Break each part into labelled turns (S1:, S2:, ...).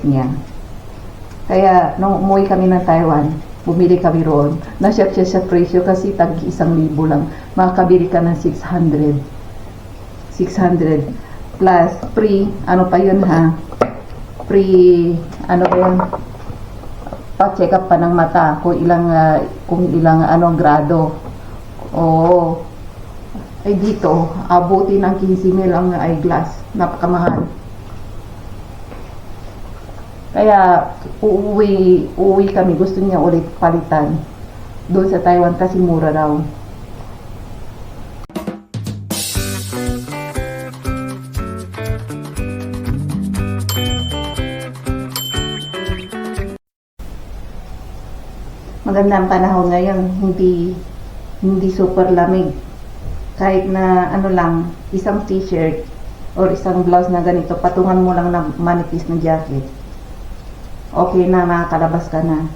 S1: niya. Kaya nung umuwi kami ng Taiwan, bumili kami roon. Na-shock siya sa presyo kasi tag 1,000 lang. Makakabili ka ng 600. 600 plus free, ano pa yun ha? Free, ano ba yun? Pa-check up pa ng mata kung ilang anong grado. Oo. Ay dito, abuti ng 15,000 ang eyeglass. Napakamahal. Kaya uuwi kami, gusto niya ulit palitan doon sa Taiwan kasi mura raw. Maganda ang panahon ngayon, hindi super lamig. Kahit na ano lang, isang t-shirt or isang blouse na ganito, patungan mo lang ng manipis na jacket. Okay na, nakakalabas ka na.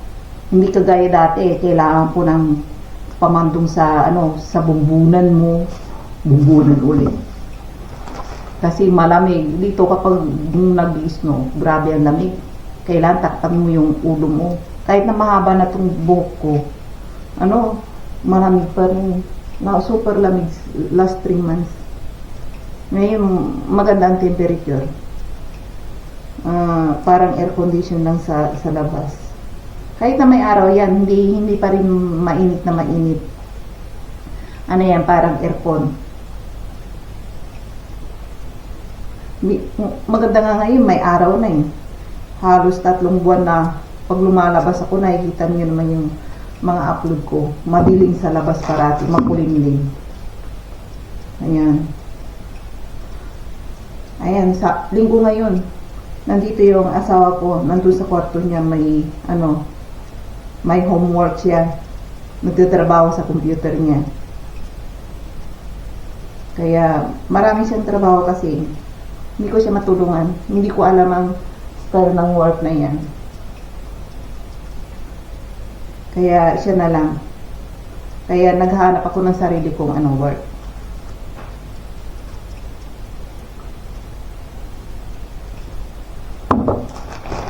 S1: Hindi kagaya dati, kailangan po ng pamandong sa sa bumbunan mo, bumbunan ulit. Kasi malamig dito kapag nag-snow, grabe ang lamig. Kailangan takpan mo yung ulo mo. Kahit na mahaba na tong buhok ko, malamig pa rin. Super lamig last 3 months. Ngayon, maganda ang temperature. Parang air condition lang sa labas. Kahit na may araw yan, hindi pa rin mainit na mainit. Ano yan, parang aircon. Maganda nga ngayon, may araw na eh. Halos 3 buwan na pag lumalabas ako, nakikita niyo naman yung mga upload ko. Madilim sa labas parati, makulimlim. Ayan. Ayan, sa linggo ngayon, nandito yung asawa ko, nandun sa kwarto niya, may homework siya. Nagtatrabaho sa computer niya. Kaya, marami siyang trabaho kasi hindi ko siya matulungan. Hindi ko alam ang style ng work na yan. Kaya, siya na lang. Kaya, naghahanap ako ng sarili kong work.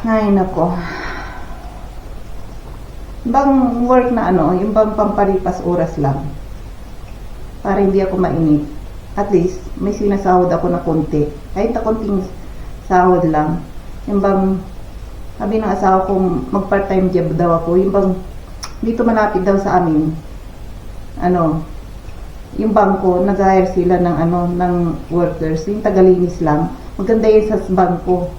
S1: Ay, nako. Bang work na yung bang pampalipas oras lang. Para hindi ako mainip. At least, may sinasahod ako na konti. Kahit na konting sahod lang. Yung bang, sabi ng asawa ko, mag-part-time job daw ako. Yung bang, dito malapit daw sa amin. Yung bangko, nag-hire sila ng workers. Yung tagalinis lang. Maganda yun sa bangko.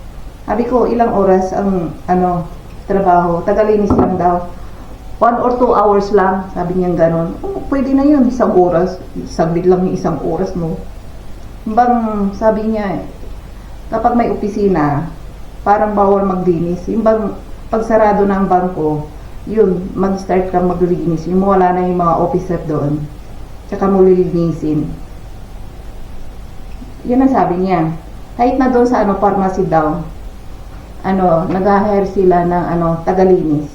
S1: Sabi ko, ilang oras ang trabaho? Tagalinis lang daw. 1 or 2 hours lang. Sabi niya gano'n. Oh, pwede na yun, 1 oras. Saglit lang yung 1 oras, no? Bang, sabi niya, kapag may opisina, parang bawal maglinis. Yung bang, pagsarado ng bangko, yun, mag-start ka maglinis. Yung wala na yung mga officer doon. Tsaka mo lilinisin. Yun ang sabi niya. Kahit na doon sa pharmacy daw, nag-hire sila ng tagalinis.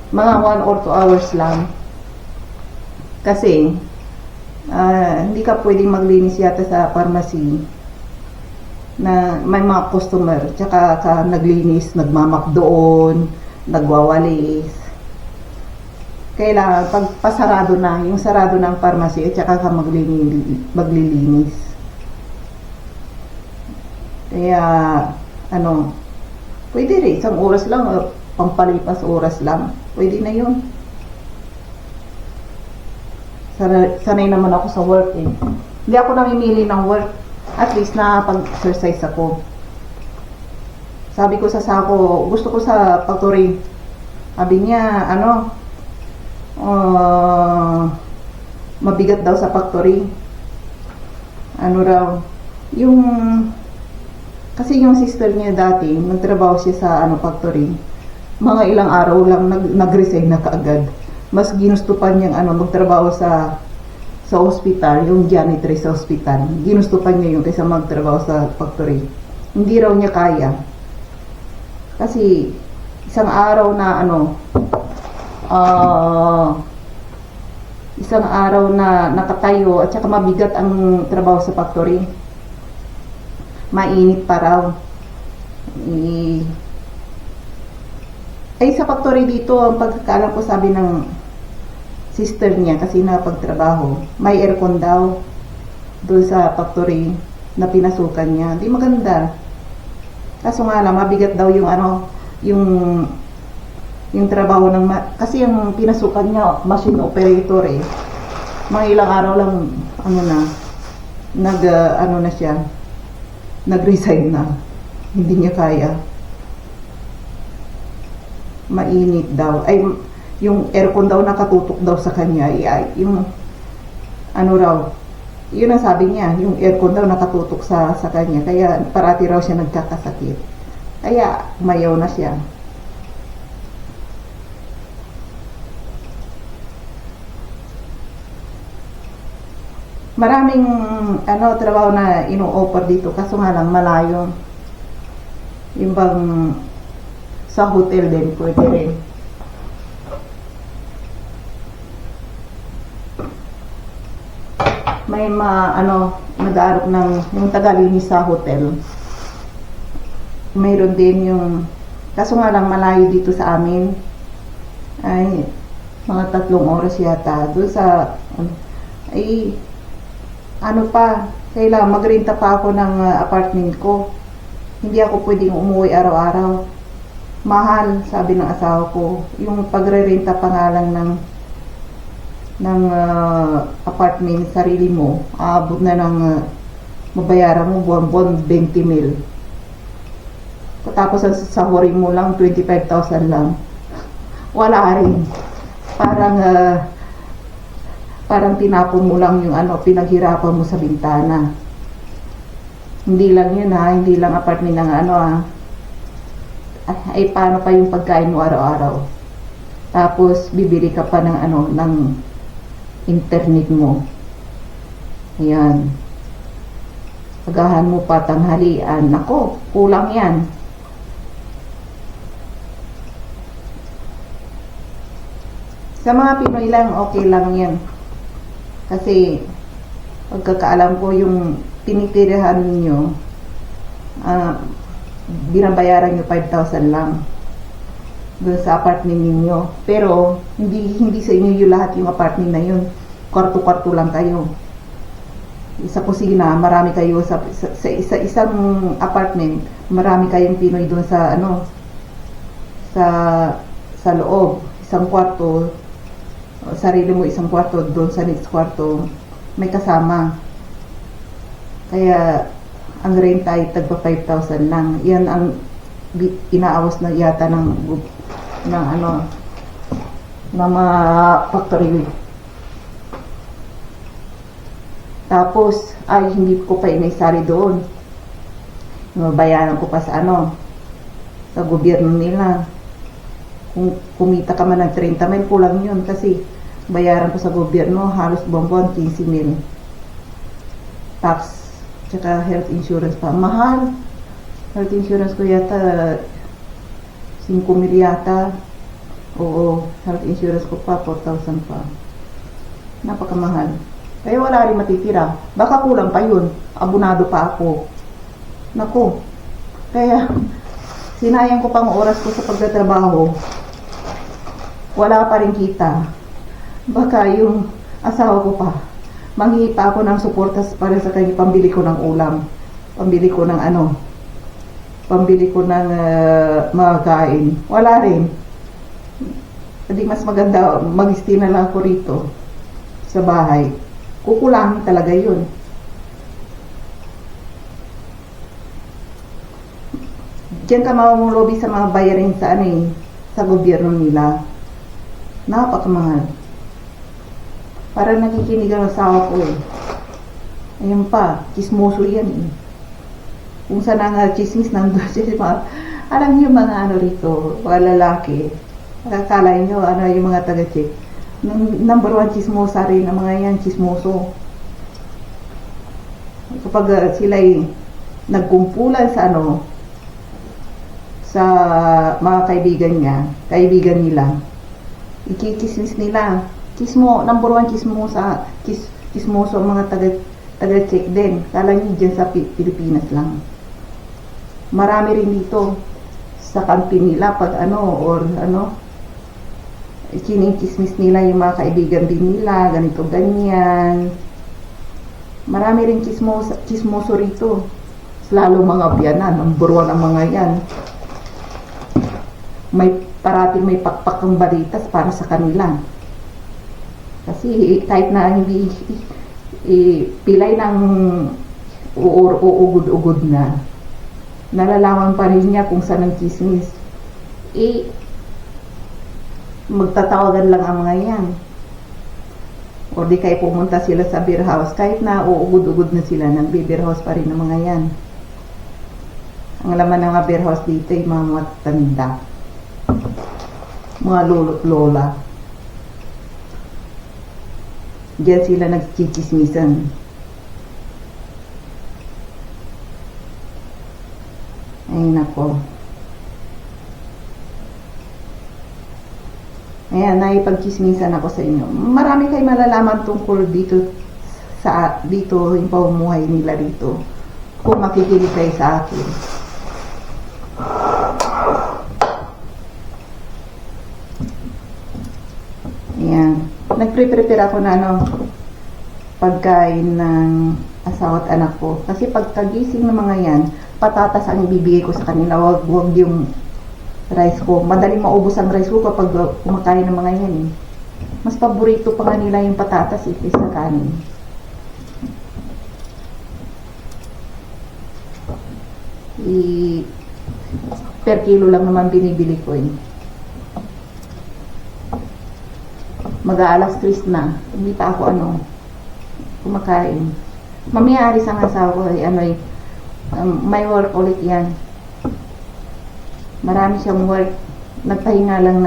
S1: Mga 1 or 2 hours lang. Kasi hindi ka pwedeng maglinis yata sa pharmacy na may mga customer, tsaka ka naglinis, nagmamap doon, nagwawalis. Kailangan pag pasarado na, yung sarado ng pharmacy, tsaka ka maglilinis. Kaya pwede rin, 1 oras lang o pampalipas oras lang. Pwede na yun. Sanay naman ako sa work eh. Hindi ako namimili ng work. At least nakapag-exercise ako. Sabi ko sa sako, gusto ko sa factory. Sabi niya, mabigat daw sa factory. Raw, kasi yung sister niya dati, nagtrabaho siya sa factory. Mga ilang araw lang nag-resign na kaagad. Mas ginusto pa niyang magtrabaho sa hospital, yung janitor sa hospital. Ginusto pa niya yung kaysa magtrabaho sa factory. Hindi raw niya kaya. Kasi isang araw na isang araw na nakatayo at saka mabigat ang trabaho sa factory. Mainit pa raw. Ay, sa factory dito, ang pagkakaalam ko sabi ng sister niya, kasi napagtrabaho, may aircon daw doon sa factory na pinasukan niya. Di maganda. Kaso nga lang, mabigat daw yung yung trabaho ng, kasi yung pinasukan niya, machine operator eh. Mga ilang araw lang, na siya, nag-resign na. Hindi niya kaya. Mainit daw. Ay, yung aircon daw nakatutok daw sa kanya. Ay, yung, raw, yun ang sabi niya, yung aircon daw nakatutok sa kanya. Kaya parati raw siya nagkakasakit. Kaya, mayaw na siya. Maraming trabaho na ino-offer dito, kaso nga lang malayo. Yung bang sa hotel din pwede rin. May nag-aalok ng yung tagalinis sa hotel. Mayroon din yung, kaso nga lang malayo dito sa amin. Ay mga 3 oras yata doon sa kailangan magrenta pa ako ng apartment ko. Hindi ako pwedeng umuwi araw-araw. Mahal, sabi ng asawa ko. Yung pagre-renta pa nga lang ng apartment, sarili mo, aabot na ng mabayaran mo buwan-buwan 20 mil. Tapos ang sahurin mo lang 25,000 lang. Wala rin. Parang tinapon mo lang yung pinaghirapan mo sa bintana. Hindi lang yun hindi lang apartment ng ay paano pa yung pagkain mo araw-araw. Tapos bibili ka pa ng internet mo. Ayan. Agahan mo pa tanghalian. Nako, kulang yan. Sa mga Pinoy lang, okay lang yan. Kasi, pagkakaalam ko yung tinitirahan ninyo, binabayaran nyo 5,000 lang doon sa apartment ninyo. Pero, hindi sa inyo yung lahat yung apartment na yun. Kwarto-kwarto lang kayo. Sa kusina, marami kayo sa isang apartment, marami kayong Pinoy doon sa sa loob. Isang kwarto, sarili mo isang kwarto, doon sa next kwarto may kasama. Kaya ang renta ay tagpa 5,000 lang. Yan ang inaawas na yata ng mga factory. Tapos ay hindi ko pa inaisali doon. Mabayaran ko pa sa sa gobyerno nila. Kung kumita ka man ng 30 mil, kulang yun kasi bayaran ko sa gobyerno halos buwan-buwan 15 mil. Tax, tsaka health insurance pa. Mahal. Health insurance ko yata 5 mil yata. Oo, health insurance ko pa 4,000 pa. Napakamahal. Kaya wala rin matitira. Baka kulang pa yun. Abunado pa ako. Naku. Kaya sinayang ko pang oras ko sa pagtatrabaho. Wala pa rin kita. Baka yung asawa ko pa, manghihi pa ako ng suportas para sa kanya, pambili ko ng ulam. Pambili ko ng mga kain. Wala rin. Hindi mas maganda, mag-stay na lang ako rito sa bahay. Kukulangin talaga yun. Diyan ka mamumulobi sa mga bayarin sa gobyerno nila. Napakamahal. Parang nakikinig ang asawa ko eh. Ayun pa, chismoso yan eh. Kung saan nga chismis nandun siya. Alam niyo mga rito, mga lalaki. Nakakala niyo yung mga taga-check. Number 1 chismosa rin ang mga yan, chismoso. Kapag sila'y nagkumpulan sa mga kaibigan nila, ikikismis nila. Number 1 chismoso ang mga taga-check din. Kala niyo dyan sa Pilipinas lang. Marami rin dito sa kantin nila pag or chinichismis nila yung mga kaibigan din nila, ganito ganyan. Marami rin chismoso rito, lalo mga biyanan, ang buruan ang mga yan. Parating may pakpak ang balitas para sa kanila. Kasi kahit na hindi pilay ng uugod-ugod na, nalalaman pa rin niya kung saan ang chismis. Magtatawagan lang ang mga yan. O di kayo pumunta sila sa beer house, kahit na uugod-ugod na sila, nagbe-beer house pa rin ang mga yan. Ang laman ng mga beer house dito ay mga matanda, mga lolo't lola. Diyan sila nagchichismisan. Ay nako. Ayan, naipagchismisan ako sa inyo. Marami kayo malalaman tungkol dito yung pamumuhay nila dito, kung makikinig kayo sa akin. Ayan. Nagpre-prepare ako na pagkain ng asawa at anak ko. Kasi pagkagising ng mga yan, patatas ang ibibigay ko sa kanila. Wag yung rice ko. Madaling maubos ang rice ko kapag kumakain ng mga yan. Mas paborito pa nga nila yung patatas kaysa kanin. Per kilo lang naman binibili ko Mag-aalas 3 na. Hindi pa ako kumakain. Mamaya aris ang asawa ko may work ulit yan. Marami siyang work. Nagpahinga lang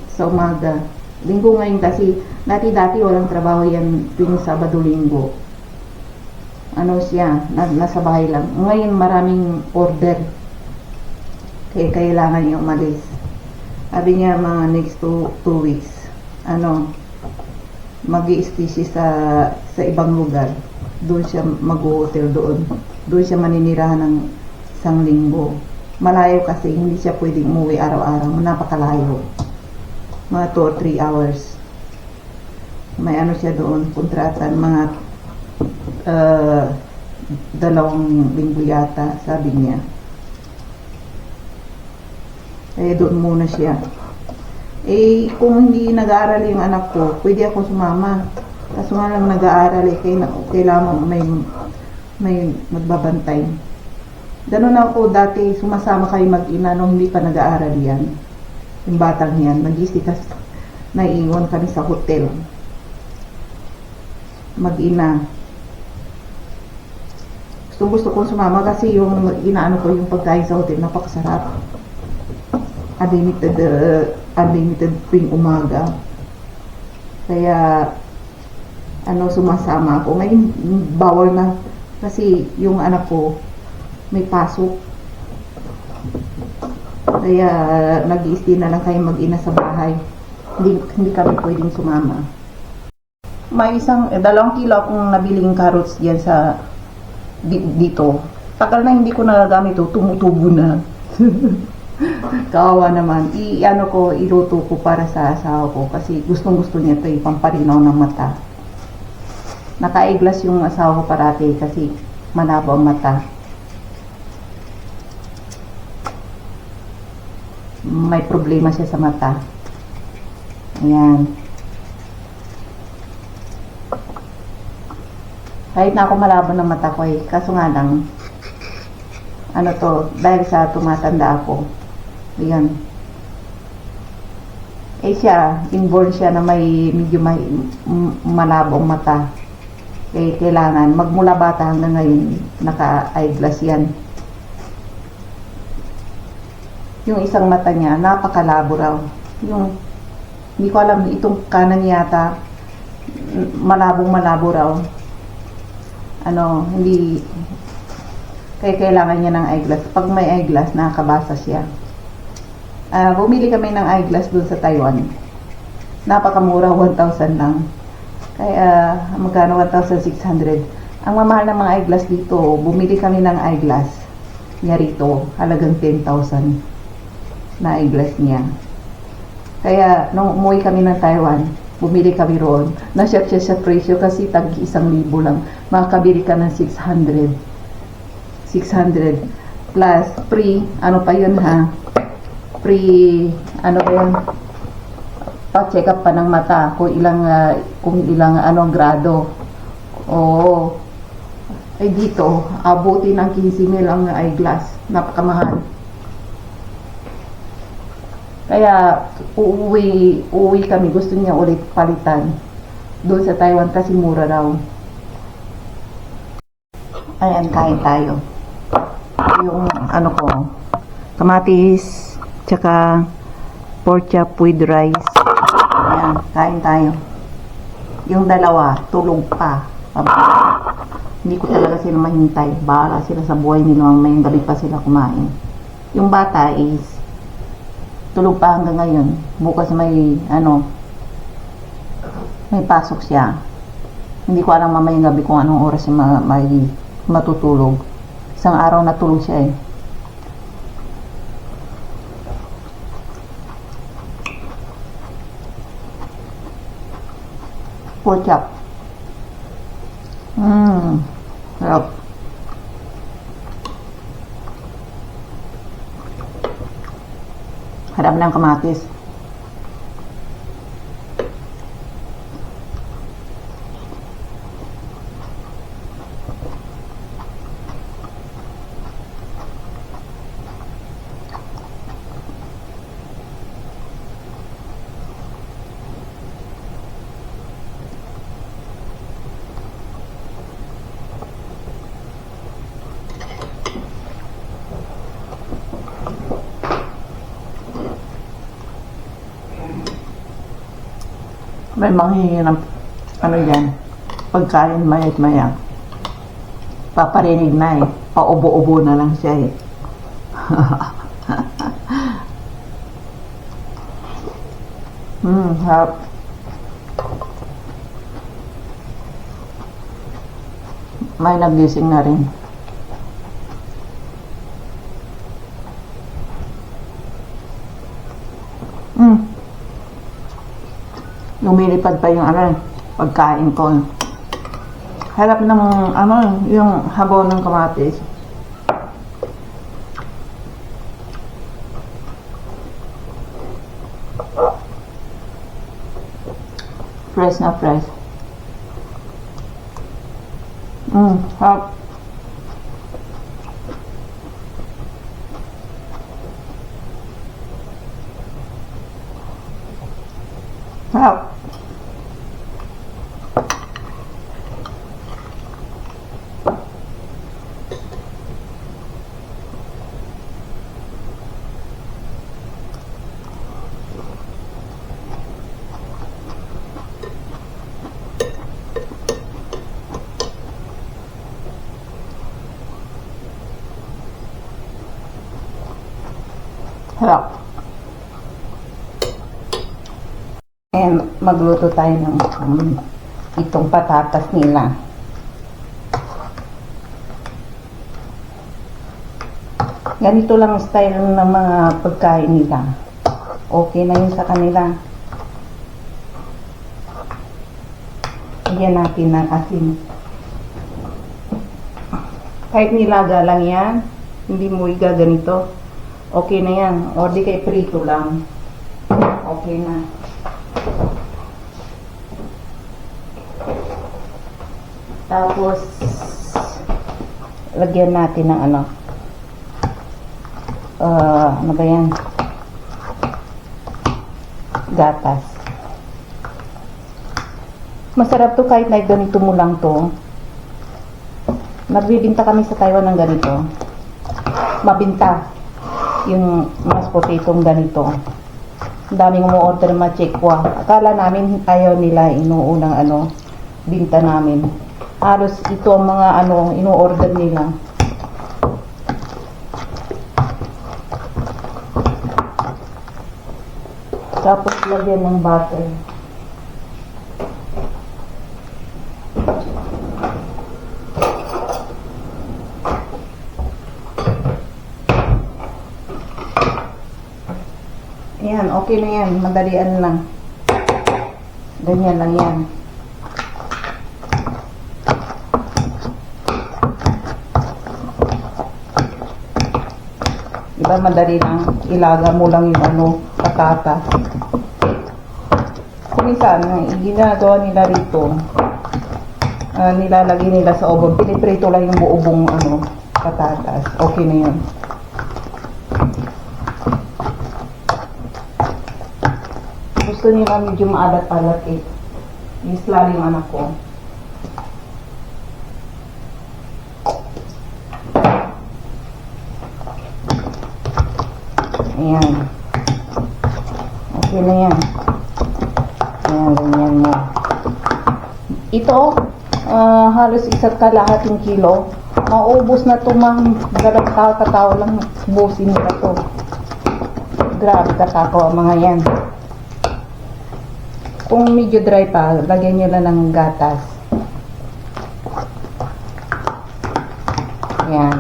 S1: sa umaga. Linggo ngayon kasi, dati walang trabaho yan tuwing Sabado-Linggo. Nasa bahay lang. Ngayon maraming order. Kaya kailangan niya umalis. Sabi niya mga next 2 weeks. Mag-i-stay siya sa ibang lugar. Doon siya mag-hotel doon. Doon siya maninirahan ng 1 linggo. Malayo kasi, hindi siya pwedeng umuwi araw-araw. Napakalayo. Mga 2 or 3 hours. May siya doon, kontratan, mga 2 linggo yata, sabi niya. Kaya doon muna siya. Kung hindi nag-aaral yung anak ko, pwede ako sumama. Kaso nga lang nag-aaral kailangan may magbabantay. Ganun ako dati, sumasama kayo mag-ina nung hindi pa nag-aaral yan. Yung batang yan, nag-isikas, naiiwan kami sa hotel. Mag-ina. Gusto kong sumama kasi yung inaano ko yung pagkain sa hotel, napakasarap. Unlimited tuwing umaga. Kaya sumasama ako. Ngayon bawal na kasi yung anak ko may pasok. Kaya nag-i-stay na lang kayo mag-ina sa bahay. Hindi kami pwedeng sumama. May 2 kilo akong nabiling carrots diyan sa dito. Tagal na hindi ko nagagamit tumutubo na. Kawawa naman. Iluto ko para sa asawa ko kasi gustong-gusto niya ito, pamparinaw ng mata. Naka-eyeglass yung asawa ko parati kasi malabo ang mata. May problema siya sa mata. Ayan. Kahit na ako malabo ng mata ko kaso nga lang, dahil sa tumatanda ako. Ayan. Siya, inborn siya na medyo malabong mata. Kailangan, magmula bata hanggang ngayon, naka-eyeglass yan. Yung isang mata niya, napakalabo raw. Hindi ko alam, itong kanan yata, malabo raw. Hindi, kailangan niya ng eyeglass. Pag may eyeglass, nakakabasa siya. Bumili kami ng eyeglass dun sa Taiwan. Napakamura, 1,000 lang. Kaya, magkano 1,600. Ang mamahal ng mga eyeglass dito, bumili kami ng eyeglass niya rito, halagang 10,000. na eyeglass niya. Kaya, nung umuwi kami ng Taiwan, bumili kami roon. Na-shop siya sa presyo kasi tag 1,000 lang. Makakabili ka ng 600. 600 plus free, ano pa yun ha? Free, ano ba yun? Pa-check up pa ng mata kung ilang anong grado. Oo. Ay dito, abuti ng 15,000 ang eyeglass. Napakamahal. Kaya uuwi kami, gusto niya ulit palitan doon sa Taiwan kasi mura raw. Ayan, kain tayo. Yung ano ko, kamatis tsaka pork chop with rice. Ayan, kain tayo. Yung dalawa tulog pa. Hindi ko talaga sila mahintay, bahala sila sa buhay nila, may gabi pa sila kumain. Yung bata is tulog pa hanggang ngayon. Bukas may pasok siya. Hindi ko alam mamayang gabi kung anong oras siya may matutulog. Isang araw natulog siya eh. Pork chop. Sarap. Harap ng kamatis. May manghihingi ng yan, pagkain maya't maya. Paparinig na eh. Paubo-ubo na lang siya eh. Harap. May nagising na rin. Lumilipad pa yung pagkain ko. Harap ng yung habaw ng kamatis. Fresh na fresh. Harap. Harap. Harap. And magluto tayo ng itong patatas nila. Ganito lang ang style ng mga pagkain nila. Okay na yun sa kanila. Lagyan natin ng asin. Kahit nilaga lang yan, hindi mo igaganito. Okay na yan. O di kay prito lang. Okay na. Tapos, lagyan natin ng ano ba yan? Gatas. Masarap to kahit na ganito mo lang to. Nagbibinta kami sa Taiwan ng ganito. Mabinta. Yung mashed potato ganito. Ang daming umu-order machikwa. Akala namin ayaw nila inuunang binta namin. Halos ito ang mga ino-order nila. Tapos lagyan ng butter. Ayan, okay na yan. Madalian lang. Ganyan lang yan. Diba madali lang. Ilaga mo lang yung ano, patatas. Kuminsan, ginagawa nila rito, nilalagay nila sa oven. Piniprito lang yung buong ano, patatas. Okay na yun. Gusto nila medyo maalat-alat eh. Isla yung anak ko. Ayan. Okay na yan. Ayan, ganyan mo. Ito, halos isa't kalahating kilo. Maubos na ito, ma'am. Dalawang katao lang busin nila ito. Grabe katako ang mga yan. Kung medyo dry pa, lagyan nyo lang ng gatas. Ayan.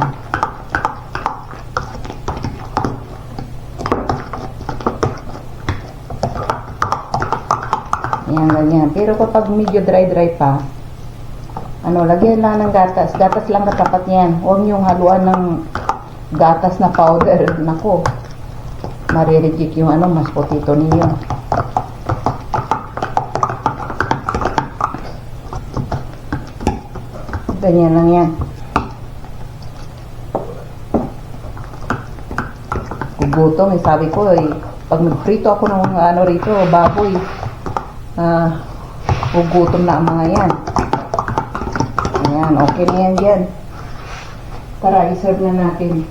S1: Ayan, ganyan. Pero kapag medyo dry pa, ano, lagyan lang ng gatas. Gatas lang katapat yan. Huwag niyong haluan ng gatas na powder. Nako, marireject yung ano, mas potito niyo. Ganyan lang yan. Gugutom, sabi ko, pag nagprito ako ng ano rito, baboy, gugutom na ang mga yan. Ayan, okay na yan dyan. Tara, iserve na natin.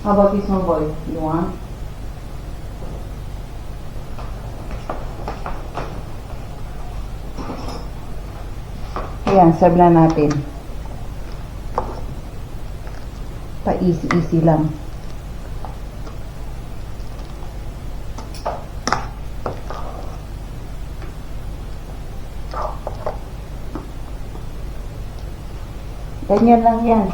S1: How about this one, boy? You want? Ayan, serve na natin. Pa-easy lang. Ganyan lang yan.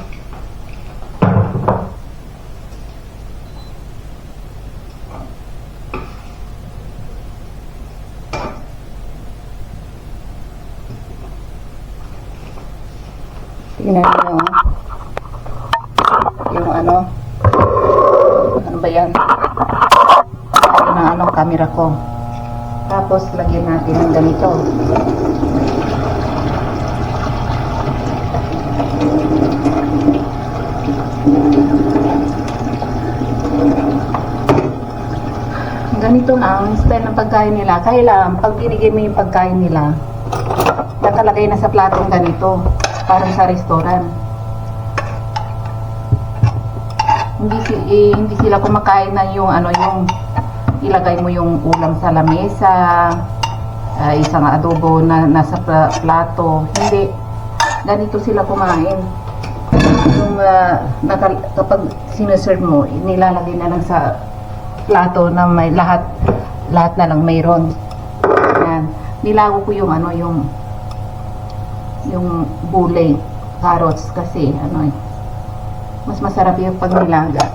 S1: Tingnan nyo. Yung ano ba yan? Ano camera ko. Tapos lagyan natin ng ganito. Ganito na ang style ng pagkain nila. Kailangan pag binigay mo yung pagkain nila, nakalagay na sa platong ganito, parang sa restaurant. Hindi sila kumakain na yung ano, yung ilagay mo yung ulam sa lamesa, isang adobo na nasa plato. Hindi, ganito sila kumain. Yung kapag sineserve mo, nilalagay na lang sa plato na may lahat na lang mayroon. Yan. Nilago ko yung ano, yung gulay, carrots kasi ano, mas masarap yung pag nilaga.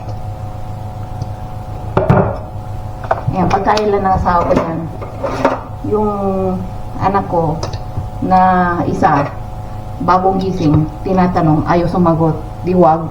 S1: Yan, pagkain lang ng asawa ko yan. Yung anak ko na isa, bagong gising, tinatanong, ayaw sumagot, diwag.